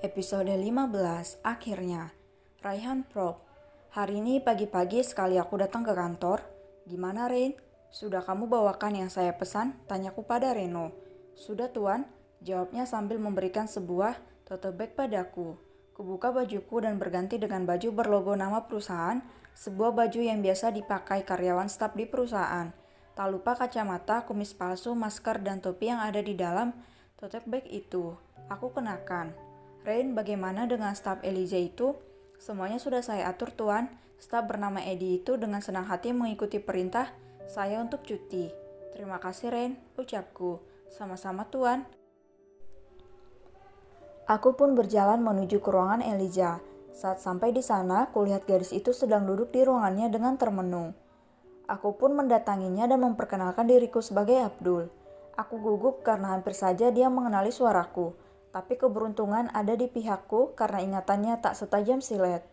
Episode 15, akhirnya. Raihan Prop. Hari ini pagi-pagi sekali aku datang ke kantor. Gimana Rain? Sudah kamu bawakan yang saya pesan? Tanyaku pada Reno. Sudah tuan, jawabnya sambil memberikan sebuah tote bag padaku. Kubuka bajuku dan berganti dengan baju berlogo nama perusahaan, sebuah baju yang biasa dipakai karyawan staf di perusahaan. Tak lupa kacamata, kumis palsu, masker, dan topi yang ada di dalam tote bag itu. Aku kenakan. Rain, bagaimana dengan staf Elijah itu? Semuanya sudah saya atur tuan. Staf bernama Eddie itu dengan senang hati mengikuti perintah saya untuk cuti. Terima kasih Rain, ucapku. Sama-sama tuan. Aku pun berjalan menuju ke ruangan Elijah. Saat sampai di sana, kulihat gadis itu sedang duduk di ruangannya dengan termenung. Aku pun mendatanginya dan memperkenalkan diriku sebagai Abdul. Aku gugup karena hampir saja dia mengenali suaraku. Tapi keberuntungan ada di pihakku karena ingatannya tak setajam silet.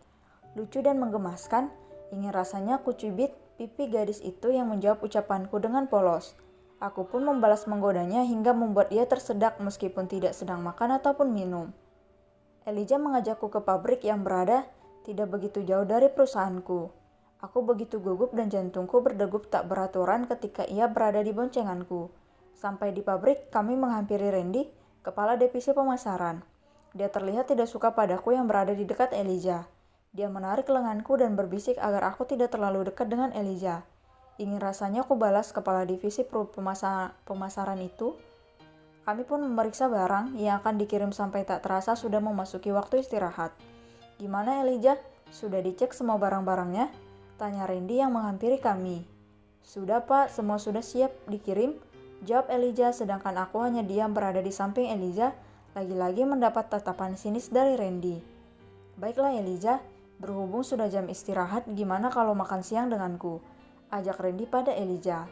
Lucu dan menggemaskan, ingin rasanya aku cubit pipi gadis itu yang menjawab ucapanku dengan polos. Aku pun membalas menggodanya hingga membuat dia tersedak meskipun tidak sedang makan ataupun minum. Elijah mengajakku ke pabrik yang berada tidak begitu jauh dari perusahaanku. Aku begitu gugup dan jantungku berdegup tak beraturan ketika ia berada di boncenganku. Sampai di pabrik, kami menghampiri Randy, kepala divisi pemasaran. Dia terlihat tidak suka padaku yang berada di dekat Elijah. Dia menarik lenganku dan berbisik agar aku tidak terlalu dekat dengan Elijah. Ingin rasanya aku balas kepala divisi pemasaran itu. Kami pun memeriksa barang yang akan dikirim sampai tak terasa sudah memasuki waktu istirahat. Gimana Elijah? Sudah dicek semua barang-barangnya? Tanya Randy yang menghampiri kami. Sudah Pak, semua sudah siap dikirim. Jawab Elijah sedangkan aku hanya diam berada di samping Elijah, lagi-lagi mendapat tatapan sinis dari Randy. Baiklah Elijah, berhubung sudah jam istirahat, gimana kalau makan siang denganku? Ajak Randy pada Elijah.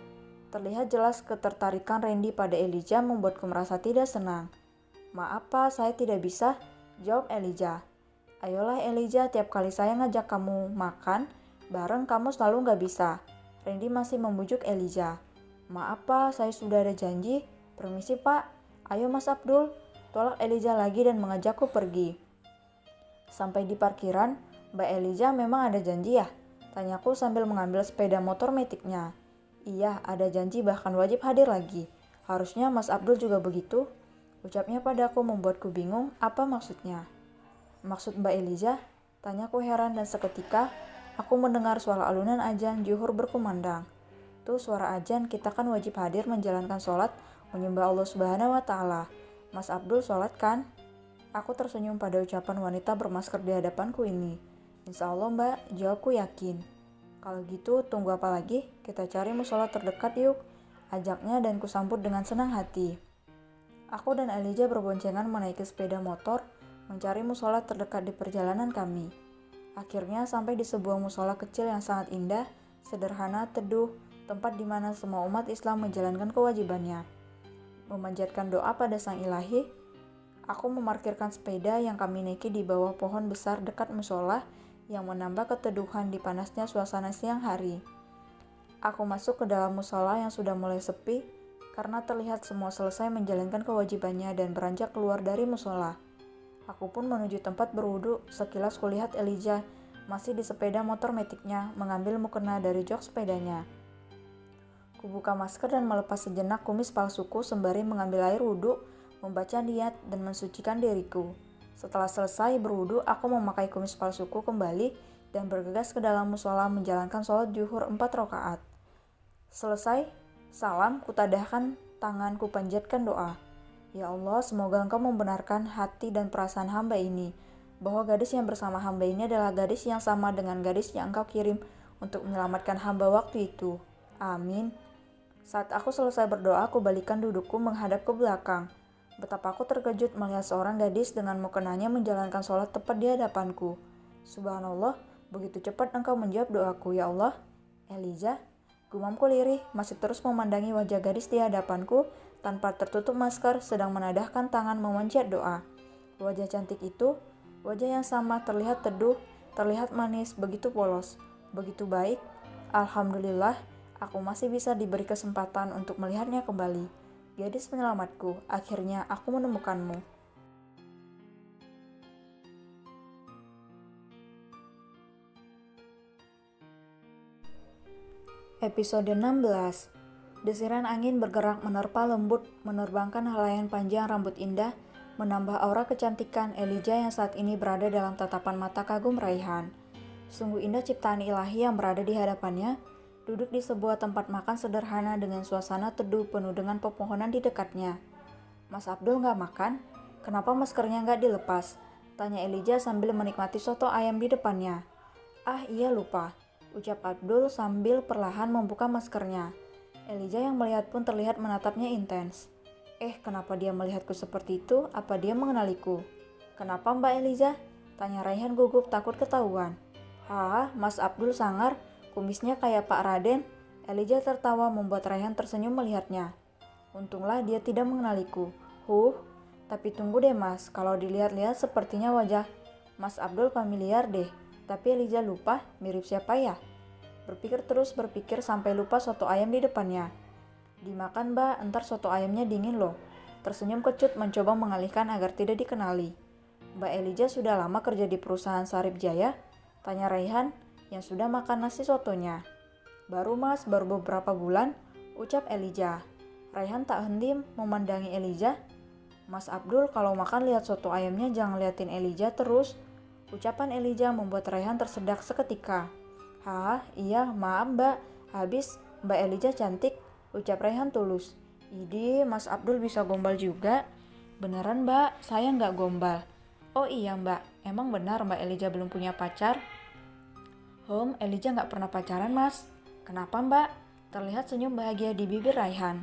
Terlihat jelas ketertarikan Randy pada Elijah membuatku merasa tidak senang. Maaf Pak, saya tidak bisa, jawab Elijah. Ayolah Elijah, tiap kali saya ngajak kamu makan bareng kamu selalu nggak bisa. Randy masih membujuk Elijah. Maaf Pak, saya sudah ada janji. Permisi Pak. Ayo Mas Abdul. Tolak Elijah lagi dan mengajakku pergi. Sampai di parkiran, Mbak Elijah memang ada janji ya? Tanyaku sambil mengambil sepeda motor metiknya. Iya, ada janji bahkan wajib hadir lagi. Harusnya Mas Abdul juga begitu. Ucapnya padaku membuatku bingung apa maksudnya. Maksud Mbak Elijah? Tanyaku heran dan seketika aku mendengar suara alunan azan zuhur berkumandang. Tuh suara azan, kita kan wajib hadir menjalankan sholat menyembah Allah Subhanahu wa Ta'ala. Mas Abdul sholat kan? Aku tersenyum pada ucapan wanita bermasker di hadapanku ini. Insya Allah Mbak, jawabku yakin. Kalau gitu tunggu apa lagi? Kita cari musola terdekat yuk. Ajaknya dan kusambut dengan senang hati. Aku dan Elijah berboncengan menaiki sepeda motor mencari musola terdekat di perjalanan kami. Akhirnya sampai di sebuah musola kecil yang sangat indah, sederhana, teduh, tempat di mana semua umat Islam menjalankan kewajibannya. Memanjatkan doa pada Sang Ilahi, aku memarkirkan sepeda yang kami naiki di bawah pohon besar dekat musola yang menambah keteduhan di panasnya suasana siang hari. Aku masuk ke dalam musola yang sudah mulai sepi karena terlihat semua selesai menjalankan kewajibannya dan beranjak keluar dari musola. Aku pun menuju tempat berwudu, sekilas kulihat Elijah masih di sepeda motor metiknya mengambil mukena dari jok sepedanya. Kubuka masker dan melepas sejenak kumis palsuku sembari mengambil air wudhu, membaca niat dan mensucikan diriku. Setelah selesai berwudhu, aku memakai kumis palsuku kembali dan bergegas ke dalam musola menjalankan sholat zuhur 4 rakaat. Selesai, salam, kutadahkan tangan, kupanjatkan doa. Ya Allah, semoga Engkau membenarkan hati dan perasaan hamba ini, bahwa gadis yang bersama hamba ini adalah gadis yang sama dengan gadis yang Engkau kirim untuk menyelamatkan hamba waktu itu. Amin. Saat aku selesai berdoa, aku balikkan dudukku menghadap ke belakang. Betapa aku terkejut melihat seorang gadis dengan mukenanya menjalankan sholat tepat di hadapanku. Subhanallah, begitu cepat Engkau menjawab doaku, ya Allah. Elijah, gumamku lirih, masih terus memandangi wajah gadis di hadapanku tanpa tertutup masker, sedang menadahkan tangan memanjat doa. Wajah cantik itu, wajah yang sama, terlihat teduh, terlihat manis, begitu polos, begitu baik. Alhamdulillah, aku masih bisa diberi kesempatan untuk melihatnya kembali. Gadis penyelamatku, akhirnya aku menemukanmu. Episode 16. Desiran angin bergerak menerpa lembut, menerbangkan helaian panjang rambut indah, menambah aura kecantikan Elijah yang saat ini berada dalam tatapan mata kagum Raihan. Sungguh indah ciptaan ilahi yang berada di hadapannya, duduk di sebuah tempat makan sederhana dengan suasana teduh penuh dengan pepohonan di dekatnya. Mas Abdul nggak makan? Kenapa maskernya nggak dilepas? Tanya Elijah sambil menikmati soto ayam di depannya. Ah iya lupa, ucap Abdul sambil perlahan membuka maskernya. Elijah yang melihat pun terlihat menatapnya intens. Kenapa dia melihatku seperti itu? Apa dia mengenaliku? Kenapa Mbak Elijah? Tanya Raihan gugup takut ketahuan. Hah, Mas Abdul sangar, kumisnya kayak Pak Raden. Elijah tertawa membuat Raihan tersenyum melihatnya. Untunglah dia tidak mengenaliku. Tapi tunggu deh Mas, kalau dilihat-lihat sepertinya wajah Mas Abdul familiar deh. Tapi Elijah lupa, mirip siapa ya? Berpikir sampai lupa soto ayam di depannya. Dimakan Mbak, entar soto ayamnya dingin loh. Tersenyum kecut mencoba mengalihkan agar tidak dikenali. Mbak Elijah sudah lama kerja di perusahaan Sarip Jaya? Tanya Raihan yang sudah makan nasi sotonya. Baru Mas, baru beberapa bulan, ucap Elijah. Raihan tak henti memandangi Elijah. Mas Abdul kalau makan lihat soto ayamnya jangan liatin Elijah terus. Ucapan Elijah membuat Raihan tersedak seketika. Hah, iya maaf Mbak, habis Mbak Elijah cantik, ucap Raihan tulus. Idih, Mas Abdul bisa gombal juga. Beneran Mbak, saya nggak gombal. Oh iya Mbak, emang benar Mbak Elijah belum punya pacar? Elijah nggak pernah pacaran Mas. Kenapa Mbak? Terlihat senyum bahagia di bibir Raihan.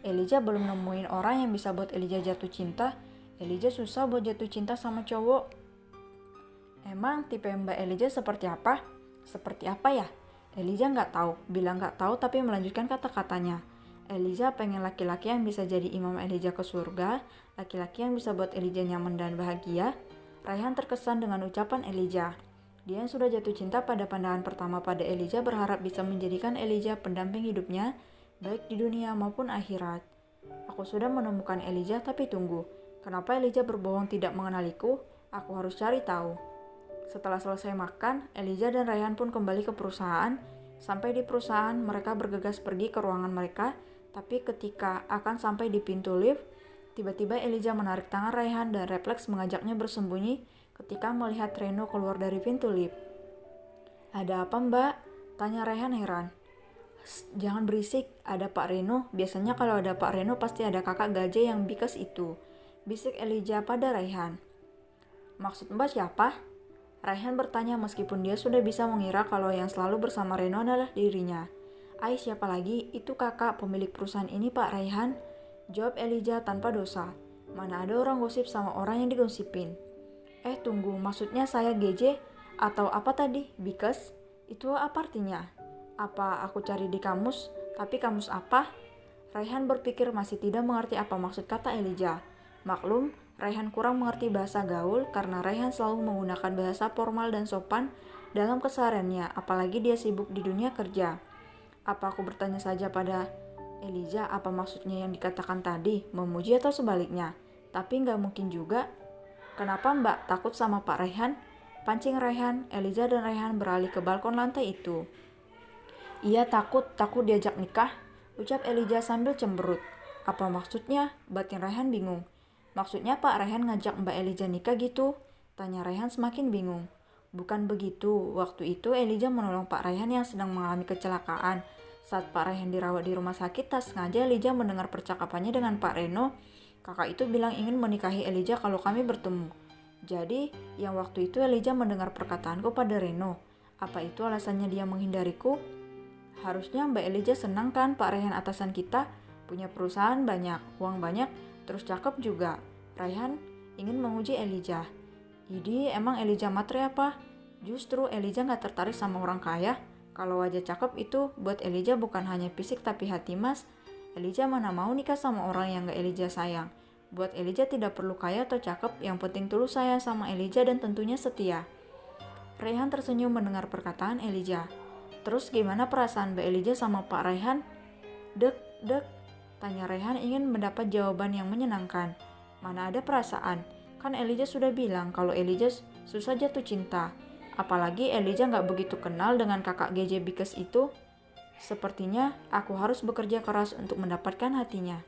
Elijah belum nemuin orang yang bisa buat Elijah jatuh cinta. Elijah susah buat jatuh cinta sama cowok. Emang tipe Mbak Elijah seperti apa? Seperti apa ya? Elijah nggak tahu, bilang nggak tahu tapi melanjutkan kata-katanya. Elijah pengen laki-laki yang bisa jadi imam Elijah ke surga, laki-laki yang bisa buat Elijah nyaman dan bahagia. Raihan terkesan dengan ucapan Elijah. Dia yang sudah jatuh cinta pada pandangan pertama pada Elijah berharap bisa menjadikan Elijah pendamping hidupnya, baik di dunia maupun akhirat. Aku sudah menemukan Elijah, tapi tunggu. Kenapa Elijah berbohong tidak mengenaliku? Aku harus cari tahu. Setelah selesai makan, Elijah dan Raihan pun kembali ke perusahaan. Sampai di perusahaan, mereka bergegas pergi ke ruangan mereka, tapi ketika akan sampai di pintu lift, tiba-tiba Elijah menarik tangan Raihan dan refleks mengajaknya bersembunyi ketika melihat Reno keluar dari pintu lift. Ada apa Mbak? Tanya Raihan heran. Jangan berisik, ada Pak Reno. Biasanya kalau ada Pak Reno pasti ada kakak gajah yang bikes itu, bisik Elijah pada Raihan. Maksud Mbak siapa? Raihan bertanya meskipun dia sudah bisa mengira kalau yang selalu bersama Reno adalah dirinya. Siapa lagi? Itu kakak pemilik perusahaan ini Pak Raihan. Jawab Elijah tanpa dosa. Mana ada orang gosip sama orang yang digosipin. Tunggu, maksudnya saya GJ? Atau apa tadi? Because? Itu apa artinya? Apa aku cari di kamus? Tapi kamus apa? Raihan berpikir masih tidak mengerti apa maksud kata Elijah. Maklum, Raihan kurang mengerti bahasa gaul karena Raihan selalu menggunakan bahasa formal dan sopan dalam kesehariannya, apalagi dia sibuk di dunia kerja. Apa aku bertanya saja pada Elijah apa maksudnya yang dikatakan tadi, memuji atau sebaliknya? Tapi nggak mungkin juga. Kenapa Mbak takut sama Pak Raihan? Pancing Raihan, Elijah dan Raihan beralih ke balkon lantai itu. Iya takut diajak nikah, ucap Elijah sambil cemberut. Apa maksudnya? Batin Raihan bingung. Maksudnya Pak Raihan ngajak Mbak Elijah nikah gitu? Tanya Raihan semakin bingung. Bukan begitu, waktu itu Elijah menolong Pak Raihan yang sedang mengalami kecelakaan. Saat Pak Raihan dirawat di rumah sakit, tak sengaja Elijah mendengar percakapannya dengan Pak Reno. Kakak itu bilang ingin menikahi Elijah kalau kami bertemu. Jadi, yang waktu itu Elijah mendengar perkataanku pada Reno. Apa itu alasannya dia menghindariku? Harusnya Mbak Elijah senang kan Pak Raihan atasan kita? Punya perusahaan banyak, uang banyak, terus cakep juga. Raihan ingin menguji Elijah. Idi, emang Elijah matre apa? Justru Elijah gak tertarik sama orang kaya. Kalau wajah cakep itu buat Elijah bukan hanya fisik tapi hati Mas. Elijah mana mau nikah sama orang yang gak Elijah sayang. Buat Elijah tidak perlu kaya atau cakep, yang penting tulus sayang sama Elijah dan tentunya setia. Raihan tersenyum mendengar perkataan Elijah. Terus gimana perasaan Mbak Elijah sama Pak Raihan? Dek, tanya Raihan ingin mendapat jawaban yang menyenangkan. Mana ada perasaan? Kan Elijah sudah bilang kalau Elijah susah jatuh cinta. Apalagi Elijah gak begitu kenal dengan kakak GJ Bikes itu. Sepertinya aku harus bekerja keras untuk mendapatkan hatinya.